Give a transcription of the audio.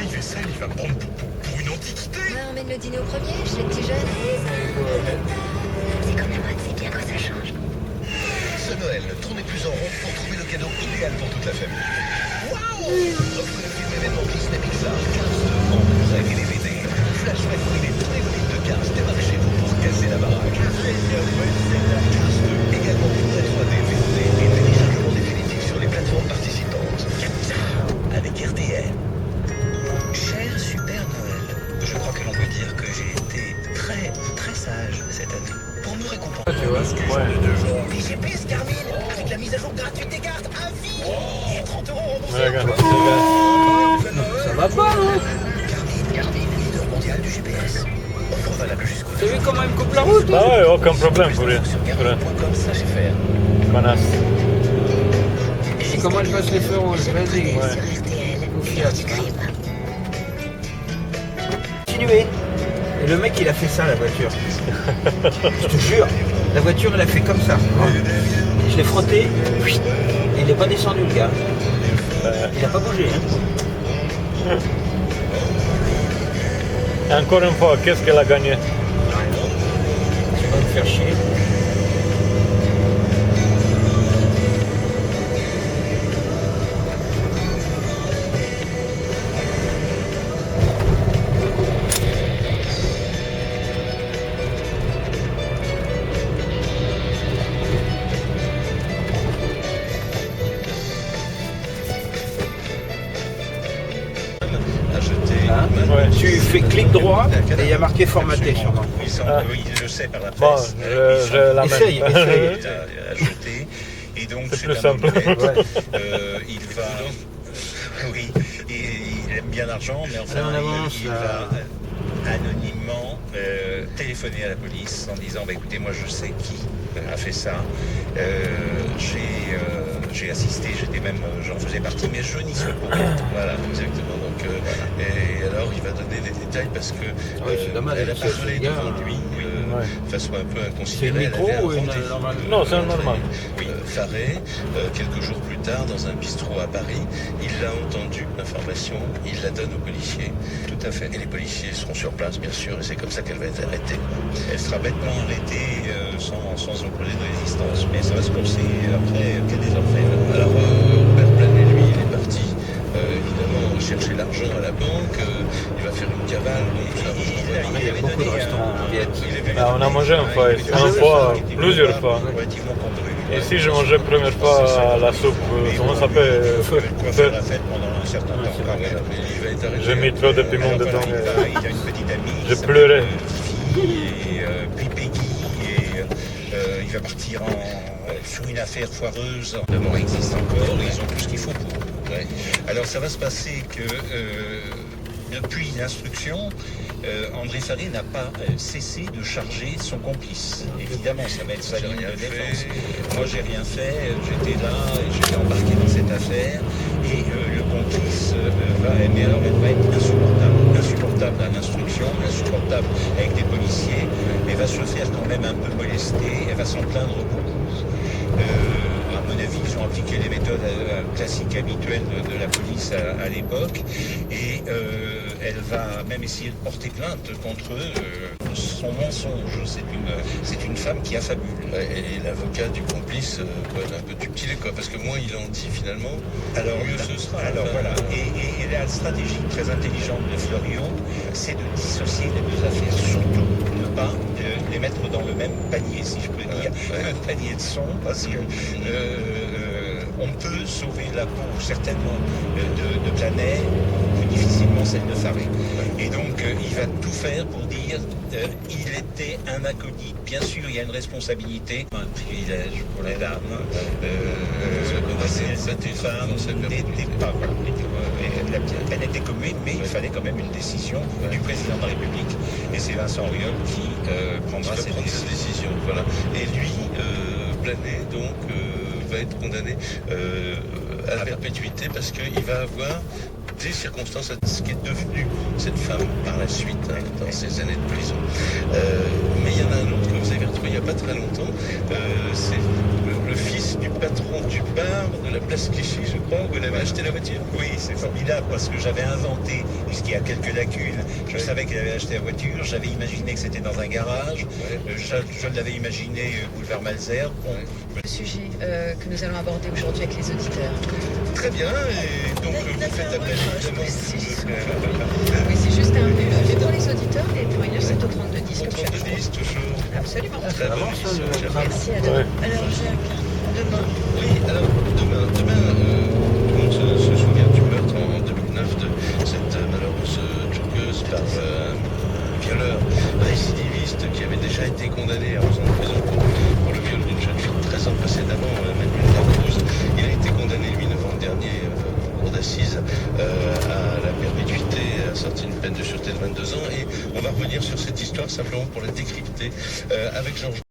vieille vaisselle, il va me prendre pour une antiquité. Ouais, emmène le dîner au premier, chez les petits jeunes. C'est comme la mode, c'est bien quand ça change. Ce Noël, tournez plus en rond pour trouver le cadeau idéal pour toute la famille. Waouh! Offrez le film événement Disney Pixar, 15 de en Blu-ray et DVD. Flash McQueen et tous les volumes de Cars débarquent chez vous pour casser la baraque. Cars 2, également Blu-ray 3D, VOD et téléchargement définitif sur les plateformes participantes. Avec RTL. Cher Super Noël, je crois que l'on peut dire que j'ai été très sage cette année. Pour me récompenser. Tu vois, ouais. DGPS Carmine, avec la mise à jour gratuite des cartes à vie et 30 € remboursés. Ouais, regarde, Ça va pas, non? Carmine, leader mondial du GPS. Offre valable jusqu'au T'as vu comment il me coupe la route? Bah ouais, aucun problème pour rien. sur Garmin.com/fr. Connasse. Et comment je passe les feux rouges? Vas-y. Sur RTL, c'est l'heure du crime. Continuez. Et le mec, il a fait ça, la voiture. Je te jure. La voiture, elle a fait comme ça. Je l'ai frotté. Et il n'est pas descendu, le gars. Il n'a pas bougé. Hein. Et encore une fois, qu'est-ce qu'elle a gagné? Ça va me faire chier. Hein? Ouais. Tu fais clic droit et il y a marqué formaté sûrement. Ah. Oui, je le sais par la Bon, presse. je la Essaye, mets. essaye. Il a ajouté. Et donc, C'est c'est plus un simple. modèle, il va. Oui, et il aime bien l'argent, mais enfin, Allez, on avance, il là. va anonymement téléphoner à la police en disant bah, écoutez, moi je sais qui a fait ça. J'ai assisté, j'étais même, j'en faisais partie, mais je n'y suis pas. Voilà, exactement. Donc, et alors, il va donner des détails parce que Oui, c'est dommage, elle a parce que parlé ce gars, devant lui ouais. de façon un peu C'est inconsidérée. le micro Elle avait un ou une rendez-vous, normale? Non, c'est un normal. Oui, Faré, quelques jours plus tard, dans un bistrot à Paris, il l'a entendu, l'information, il la donne aux policiers. Tout à fait. Et les policiers seront sur place, bien sûr, et c'est comme ça qu'elle va être arrêtée. Elle sera bêtement arrêtée sans opposer de résistance, mais ça va se corser après quel des affaires. Alors, Robert Planet, lui, il est parti, évidemment, chercher l'argent à la banque, il va faire une cavale, Il y a beaucoup de restaurants en Viette. Ah, on a mangé une fois, plusieurs fois. relativement compris. Ici, j'ai mangé la première fois la soupe, comment ça s'appelle? Faire la fête pendant un certain temps. Il va être arrêté. J'ai mis trop de piment Alors, dedans. voilà, il a une petite amie. J'ai qui pleuré. s'appelle Fifi et Peggy et il va partir sur une affaire foireuse. Le mort existe encore et ils ont tout ce qu'il faut pour. Ouais. Alors ça va se passer que depuis l'instruction, André Faré n'a pas cessé de charger son complice. Évidemment, ça va être sa ligne de défense. Moi, j'ai rien fait, j'étais là, et j'étais embarqué dans cette affaire, et le complice mais alors elle va être insupportable à l'instruction, insupportable avec des policiers, mais va se faire quand même un peu molester, elle va s'en plaindre beaucoup. À mon avis, ils ont appliqué les méthodes classiques habituelles de la police à l'époque et elle va même essayer de porter plainte contre son mensonge. C'est une femme qui affabule. Et l'avocat du complice est un peu subtil, quoi, parce que moins il en dit finalement, alors mieux ce sera. Alors voilà. Et la stratégie très intelligente de Fleuriot, c'est de dissocier les deux affaires, surtout ne pas les mettre dans le même panier, si je peux dire, un panier de son, parce que on peut sauver la peau certainement de Planet, plus difficilement celle de Faré. Et donc il va tout faire pour dire il était un acolyte. Bien sûr, il y a une responsabilité, un privilège pour les dames. Cette femme n'était pas, voilà, elle était commune, mais il fallait quand même une décision du président de la République. Et c'est Vincent Auriol qui prendra cette décision. Voilà. Et lui, Planet, donc, va être condamné à perpétuité parce qu'il va avoir des circonstances à ce qui est devenu cette femme par la suite, hein, dans ces années de prison. Mais il y en a un autre que vous avez retrouvé il n'y a pas très longtemps. C'est le fils du patron du bar de la place Clichy, je crois, où elle avait acheté la voiture. Oui, c'est formidable parce que j'avais inventé, puisqu'il y a quelques lacunes, je savais qu'elle avait acheté la voiture, j'avais imaginé que c'était dans un garage, je l'avais imaginé boulevard Malesherbes. Bon, Le sujet que nous allons aborder aujourd'hui avec les auditeurs. Très bien, et donc vous faites appel évidemment. Oui, c'est juste un but. Mais pour les auditeurs, les points c'est au 3210 Au comme chaque 32 10 toujours. fois. Absolument. Très bonne avance, émission, le Jacques. tram. Merci, à demain. Ouais. Alors, Jacques, demain. Oui, alors demain, on se souvient du meurtre en 2009 de cette malheureuse joggeuse par un violeur récidiviste qui avait déjà été condamné à 11 ans de prison pour le viol d'une jeune fille de 13 ans précédemment, Manuel Lacruz. Il a été condamné, lui, novembre dernier, en cour d'assises, à la perpétuité, assorti d'une peine de sûreté de 22 ans. Et on va revenir sur cette histoire simplement pour la décrypter avec Georges.